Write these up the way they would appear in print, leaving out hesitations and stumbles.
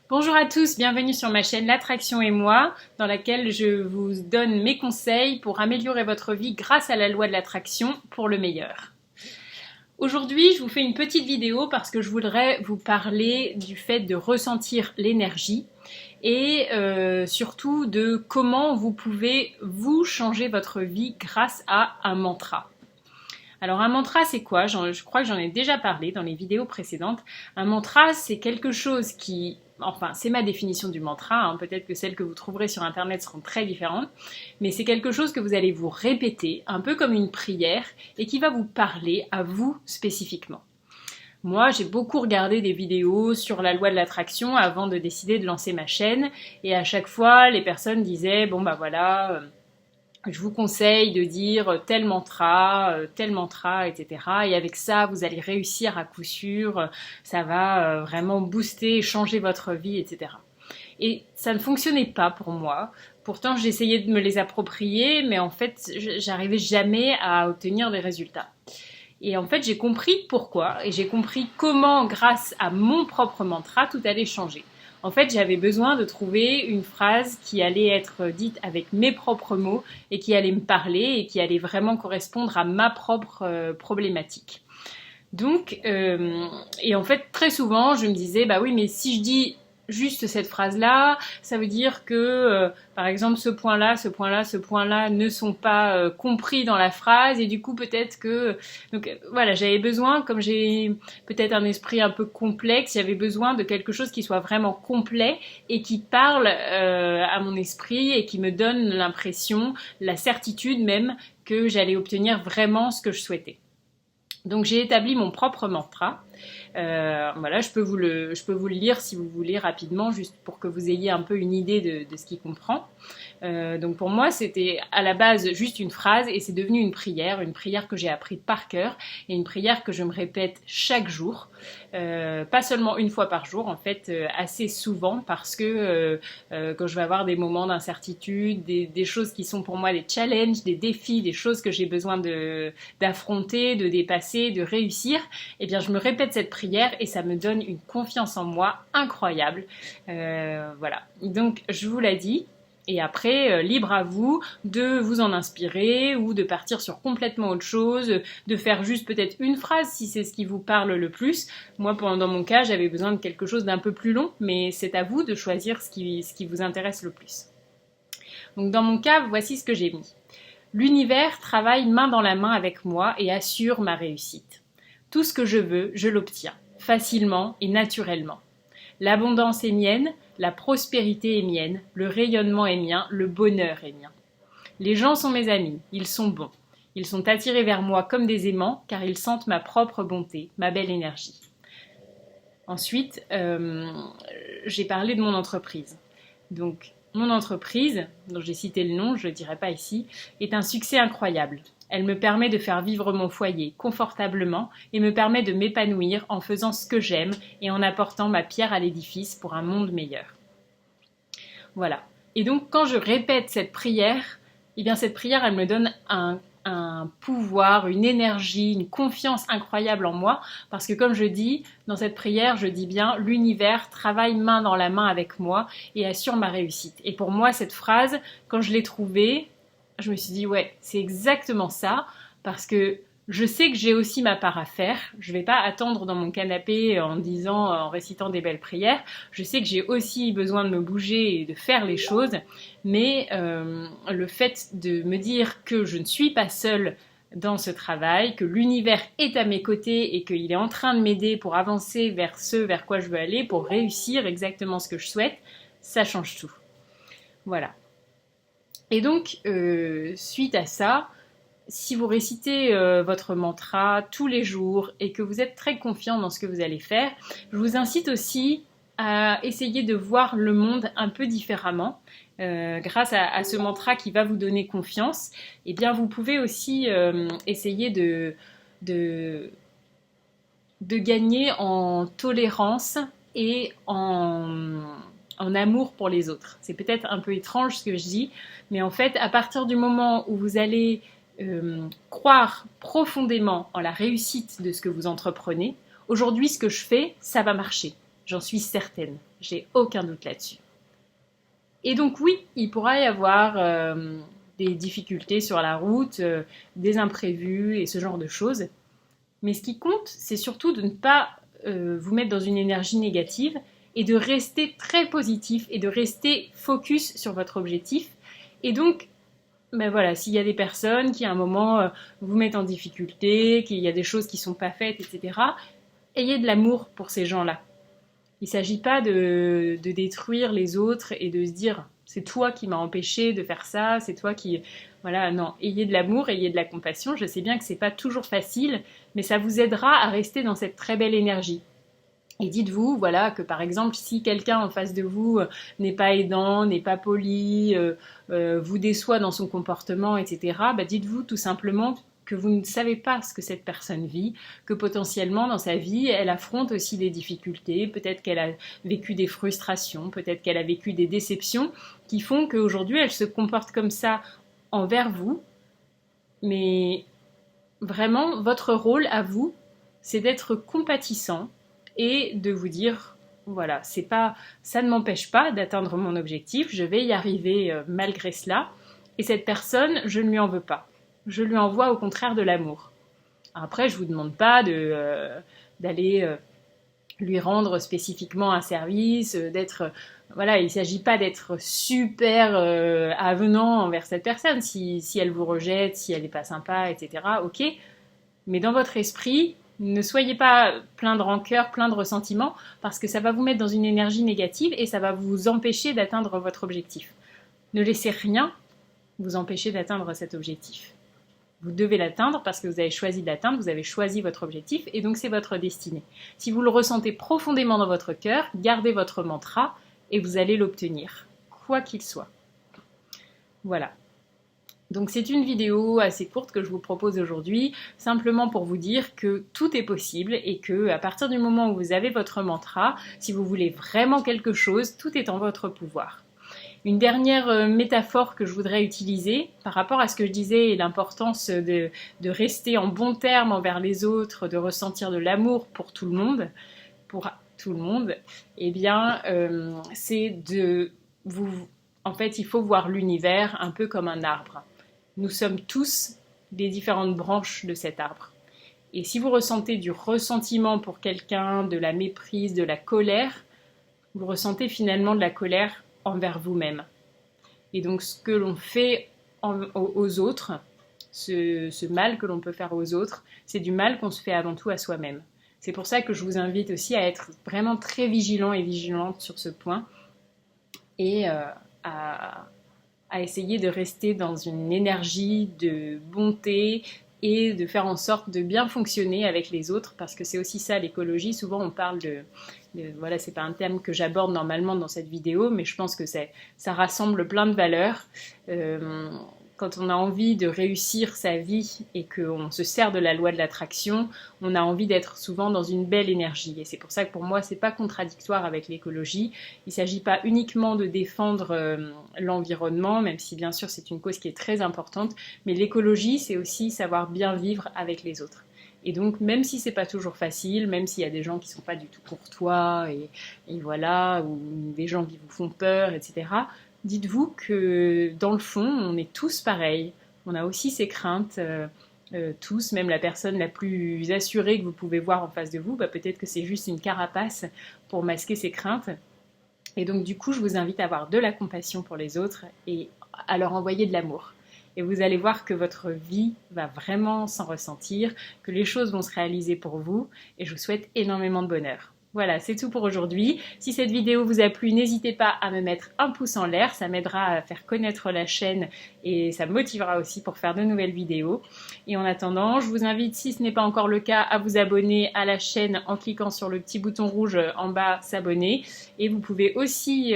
Bonjour à tous, bienvenue sur ma chaîne L'Attraction et moi, dans laquelle je vous donne mes conseils pour améliorer votre vie grâce à la loi de l'attraction pour le meilleur. Aujourd'hui, je vous fais une petite vidéo parce que je voudrais vous parler du fait de ressentir l'énergie et surtout de comment vous pouvez vous changer votre vie grâce à un mantra. Alors un mantra c'est quoi? Je crois que j'en ai déjà parlé dans les vidéos précédentes. Un mantra c'est quelque chose qui... Enfin, c'est ma définition du mantra, hein. Peut-être que celles que vous trouverez sur internet seront très différentes, mais c'est quelque chose que vous allez vous répéter, un peu comme une prière, et qui va vous parler à vous spécifiquement. Moi, j'ai beaucoup regardé des vidéos sur la loi de l'attraction avant de décider de lancer ma chaîne, et à chaque fois, les personnes disaient, bon bah voilà... je vous conseille de dire tel mantra, etc. Et avec ça, vous allez réussir à coup sûr, ça va vraiment booster, changer votre vie, etc. Et ça ne fonctionnait pas pour moi. Pourtant, j'essayais de me les approprier, mais en fait, j'arrivais jamais à obtenir des résultats. Et en fait, j'ai compris pourquoi, et j'ai compris comment, grâce à mon propre mantra, tout allait changer. En fait, j'avais besoin de trouver une phrase qui allait être dite avec mes propres mots et qui allait me parler et qui allait vraiment correspondre à ma propre problématique. Donc, et en fait, très souvent, je me disais, bah oui, mais si je dis juste cette phrase-là, ça veut dire que, par exemple, ce point-là ne sont pas compris dans la phrase, et du coup, peut-être que... Donc voilà, j'avais besoin, comme j'ai peut-être un esprit un peu complexe, j'avais besoin de quelque chose qui soit vraiment complet et qui parle à mon esprit et qui me donne l'impression, la certitude même, que j'allais obtenir vraiment ce que je souhaitais. Donc j'ai établi mon propre mantra. Voilà, je peux vous le lire si vous voulez rapidement, juste pour que vous ayez un peu une idée de ce qu'il comprend. Donc pour moi, c'était à la base juste une phrase et c'est devenu une prière que j'ai apprise par cœur et une prière que je me répète chaque jour. Pas seulement une fois par jour, en fait, assez souvent parce que quand je vais avoir des moments d'incertitude, des choses qui sont pour moi des challenges, des défis, des choses que j'ai besoin d'affronter, de dépasser, de réussir, eh bien je me répète cette prière et ça me donne une confiance en moi incroyable. Voilà, donc je vous l'ai dit. Et après, libre à vous de vous en inspirer ou de partir sur complètement autre chose, de faire juste peut-être une phrase si c'est ce qui vous parle le plus. Moi, dans mon cas, j'avais besoin de quelque chose d'un peu plus long, mais c'est à vous de choisir ce qui vous intéresse le plus. Donc dans mon cas, voici ce que j'ai mis. L'univers travaille main dans la main avec moi et assure ma réussite. Tout ce que je veux, je l'obtiens, facilement et naturellement. L'abondance est mienne, la prospérité est mienne, le rayonnement est mien, le bonheur est mien. Les gens sont mes amis, ils sont bons. Ils sont attirés vers moi comme des aimants car ils sentent ma propre bonté, ma belle énergie. Ensuite, j'ai parlé de mon entreprise. Donc, mon entreprise, dont j'ai cité le nom, je ne le dirai pas ici, est un succès incroyable. Elle me permet de faire vivre mon foyer confortablement et me permet de m'épanouir en faisant ce que j'aime et en apportant ma pierre à l'édifice pour un monde meilleur. Voilà. Et donc, quand je répète cette prière, eh bien, cette prière, elle me donne un pouvoir, une énergie, une confiance incroyable en moi, parce que comme je dis, dans cette prière, je dis bien, l'univers travaille main dans la main avec moi et assure ma réussite. Et pour moi, cette phrase, quand je l'ai trouvée, je me suis dit, ouais, c'est exactement ça, parce que je sais que j'ai aussi ma part à faire. Je ne vais pas attendre dans mon canapé en récitant des belles prières. Je sais que j'ai aussi besoin de me bouger et de faire les choses. Mais le fait de me dire que je ne suis pas seule dans ce travail, que l'univers est à mes côtés et qu'il est en train de m'aider pour avancer vers ce vers quoi je veux aller, pour réussir exactement ce que je souhaite, ça change tout. Voilà. Et donc, suite à ça, si vous récitez votre mantra tous les jours et que vous êtes très confiant dans ce que vous allez faire, je vous incite aussi à essayer de voir le monde un peu différemment. Grâce à ce mantra qui va vous donner confiance, eh bien vous pouvez aussi essayer de gagner en tolérance et en amour pour les autres. C'est peut-être un peu étrange ce que je dis, mais en fait, à partir du moment où vous allez croire profondément en la réussite de ce que vous entreprenez, aujourd'hui, ce que je fais, ça va marcher. J'en suis certaine. J'ai aucun doute là-dessus. Et donc oui, il pourra y avoir des difficultés sur la route, des imprévus et ce genre de choses. Mais ce qui compte, c'est surtout de ne pas vous mettre dans une énergie négative et de rester très positif et de rester focus sur votre objectif. Et donc, ben voilà, s'il y a des personnes qui à un moment vous mettent en difficulté, qu'il y a des choses qui ne sont pas faites, etc., ayez de l'amour pour ces gens-là. Il ne s'agit pas de détruire les autres et de se dire c'est toi qui m'as empêché de faire ça, c'est toi qui... Voilà, non, ayez de l'amour, ayez de la compassion. Je sais bien que c'est pas toujours facile, mais ça vous aidera à rester dans cette très belle énergie. Et dites-vous, voilà, que par exemple, si quelqu'un en face de vous n'est pas aidant, n'est pas poli, vous déçoit dans son comportement, etc., bah dites-vous tout simplement que vous ne savez pas ce que cette personne vit, que potentiellement dans sa vie, elle affronte aussi des difficultés, peut-être qu'elle a vécu des frustrations, peut-être qu'elle a vécu des déceptions qui font qu'aujourd'hui, elle se comporte comme ça envers vous. Mais vraiment, votre rôle à vous, c'est d'être compatissant et de vous dire voilà, c'est pas, ça ne m'empêche pas d'atteindre mon objectif, je vais y arriver malgré cela. Et cette personne, je ne lui en veux pas. Je lui envoie au contraire de l'amour. Après, je vous demande pas d'aller lui rendre spécifiquement un service, d'être voilà, il ne s'agit pas d'être super avenant envers cette personne. Si elle vous rejette, si elle n'est pas sympa, etc., ok. Mais dans votre esprit, ne soyez pas plein de rancœur, plein de ressentiment, parce que ça va vous mettre dans une énergie négative et ça va vous empêcher d'atteindre votre objectif. Ne laissez rien vous empêcher d'atteindre cet objectif. Vous devez l'atteindre parce que vous avez choisi de l'atteindre, vous avez choisi votre objectif et donc c'est votre destinée. Si vous le ressentez profondément dans votre cœur, gardez votre mantra et vous allez l'obtenir, quoi qu'il soit. Voilà. Donc c'est une vidéo assez courte que je vous propose aujourd'hui, simplement pour vous dire que tout est possible et que à partir du moment où vous avez votre mantra, si vous voulez vraiment quelque chose, tout est en votre pouvoir. Une dernière métaphore que je voudrais utiliser par rapport à ce que je disais et l'importance de rester en bon terme envers les autres, de ressentir de l'amour pour tout le monde, eh bien, c'est de vous... En fait, il faut voir l'univers un peu comme un arbre. Nous sommes tous les différentes branches de cet arbre. Et si vous ressentez du ressentiment pour quelqu'un, de la méprise, de la colère, vous ressentez finalement de la colère envers vous-même. Et donc ce que l'on fait aux autres, ce mal que l'on peut faire aux autres, c'est du mal qu'on se fait avant tout à soi-même. C'est pour ça que je vous invite aussi à être vraiment très vigilant et vigilante sur ce point et à essayer de rester dans une énergie de bonté et de faire en sorte de bien fonctionner avec les autres, parce que c'est aussi ça l'écologie. Souvent on parle voilà, c'est pas un terme que j'aborde normalement dans cette vidéo, mais je pense que ça rassemble plein de valeurs. Quand on a envie de réussir sa vie et qu'on se sert de la loi de l'attraction, on a envie d'être souvent dans une belle énergie. Et c'est pour ça que pour moi, c'est pas contradictoire avec l'écologie. Il s'agit pas uniquement de défendre l'environnement, même si bien sûr c'est une cause qui est très importante, mais l'écologie, c'est aussi savoir bien vivre avec les autres. Et donc, même si c'est pas toujours facile, même s'il y a des gens qui sont pas du tout courtois, et voilà, ou des gens qui vous font peur, etc., dites-vous que dans le fond, on est tous pareils. On a aussi ces craintes, tous, même la personne la plus assurée que vous pouvez voir en face de vous, bah, peut-être que c'est juste une carapace pour masquer ses craintes. Et donc, du coup, je vous invite à avoir de la compassion pour les autres et à leur envoyer de l'amour. Et vous allez voir que votre vie va vraiment s'en ressentir, que les choses vont se réaliser pour vous. Et je vous souhaite énormément de bonheur. Voilà, c'est tout pour aujourd'hui. Si cette vidéo vous a plu, n'hésitez pas à me mettre un pouce en l'air. Ça m'aidera à faire connaître la chaîne et ça me motivera aussi pour faire de nouvelles vidéos. Et en attendant, je vous invite, si ce n'est pas encore le cas, à vous abonner à la chaîne en cliquant sur le petit bouton rouge en bas, s'abonner. Et vous pouvez aussi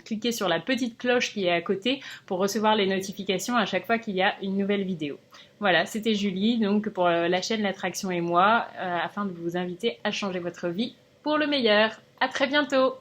cliquer sur la petite cloche qui est à côté pour recevoir les notifications à chaque fois qu'il y a une nouvelle vidéo. Voilà, c'était Julie, donc pour la chaîne L'Attraction et moi, afin de vous inviter à changer votre vie pour le meilleur. À très bientôt.